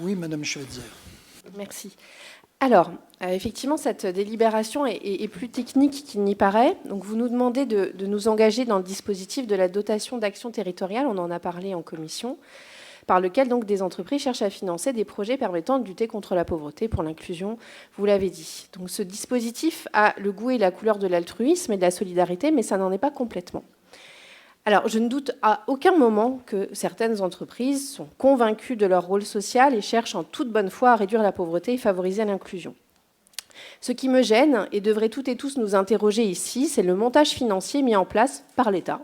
Oui, Madame Schweitzer. Merci. Alors, effectivement, cette délibération est plus technique qu'il n'y paraît. Donc, vous nous demandez de nous engager dans le dispositif de la dotation d'action territoriale, on en a parlé en commission, par lequel donc des entreprises cherchent à financer des projets permettant de lutter contre la pauvreté, pour l'inclusion, vous l'avez dit. Donc, ce dispositif a le goût et la couleur de l'altruisme et de la solidarité, mais ça n'en est pas complètement. Alors, je ne doute à aucun moment que certaines entreprises sont convaincues de leur rôle social et cherchent en toute bonne foi à réduire la pauvreté et favoriser l'inclusion. Ce qui me gêne, et devrait toutes et tous nous interroger ici, c'est le montage financier mis en place par l'État.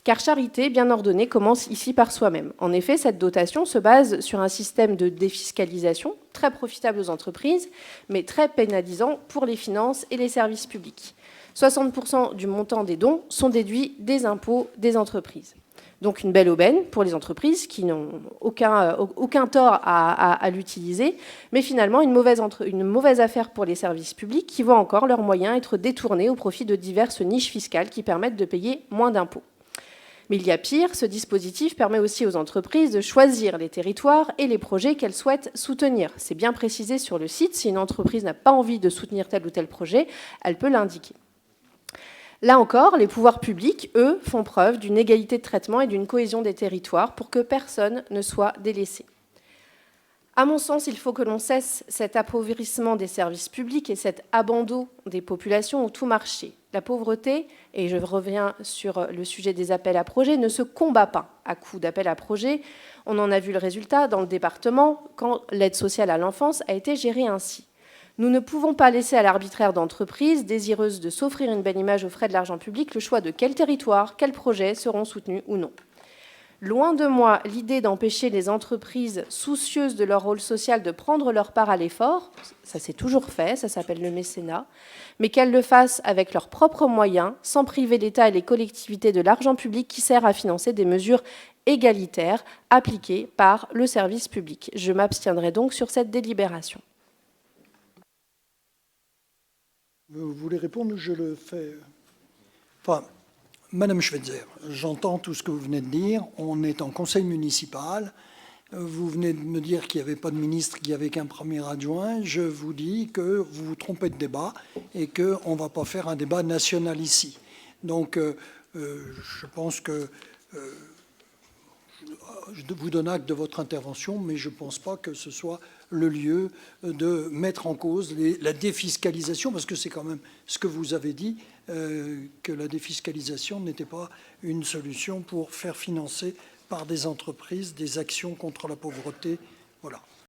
Car charité bien ordonnée commence ici par soi-même. En effet, cette dotation se base sur un système de défiscalisation très profitable aux entreprises, mais très pénalisant pour les finances et les services publics. 60% du montant des dons sont déduits des impôts des entreprises. Donc une belle aubaine pour les entreprises qui n'ont aucun tort à l'utiliser, mais finalement une mauvaise affaire pour les services publics qui voient encore leurs moyens être détournés au profit de diverses niches fiscales qui permettent de payer moins d'impôts. Mais il y a pire, ce dispositif permet aussi aux entreprises de choisir les territoires et les projets qu'elles souhaitent soutenir. C'est bien précisé sur le site, si une entreprise n'a pas envie de soutenir tel ou tel projet, elle peut l'indiquer. Là encore, les pouvoirs publics, eux, font preuve d'une égalité de traitement et d'une cohésion des territoires pour que personne ne soit délaissé. À mon sens, il faut que l'on cesse cet appauvrissement des services publics et cet abandon des populations au tout marché. La pauvreté, et je reviens sur le sujet des appels à projets, ne se combat pas à coups d'appels à projets. On en a vu le résultat dans le département quand l'aide sociale à l'enfance a été gérée ainsi. Nous ne pouvons pas laisser à l'arbitraire d'entreprises désireuses de s'offrir une belle image aux frais de l'argent public le choix de quel territoire, quels projets seront soutenus ou non. Loin de moi l'idée d'empêcher les entreprises soucieuses de leur rôle social de prendre leur part à l'effort, ça s'est toujours fait, ça s'appelle le mécénat, mais qu'elles le fassent avec leurs propres moyens, sans priver l'État et les collectivités de l'argent public qui sert à financer des mesures égalitaires appliquées par le service public. Je m'abstiendrai donc sur cette délibération. Vous voulez répondre? Je le fais. Enfin, Madame Schweitzer, j'entends tout ce que vous venez de dire. On est en conseil municipal. Vous venez de me dire qu'il n'y avait pas de ministre, qu'il n'y avait qu'un premier adjoint. Je vous dis que vous vous trompez de débat et qu'on ne va pas faire un débat national ici. Donc, je pense que je vous donne acte de votre intervention, mais je ne pense pas que ce soit le lieu de mettre en cause la défiscalisation, parce que c'est quand même ce que vous avez dit, que la défiscalisation n'était pas une solution pour faire financer par des entreprises des actions contre la pauvreté. Voilà.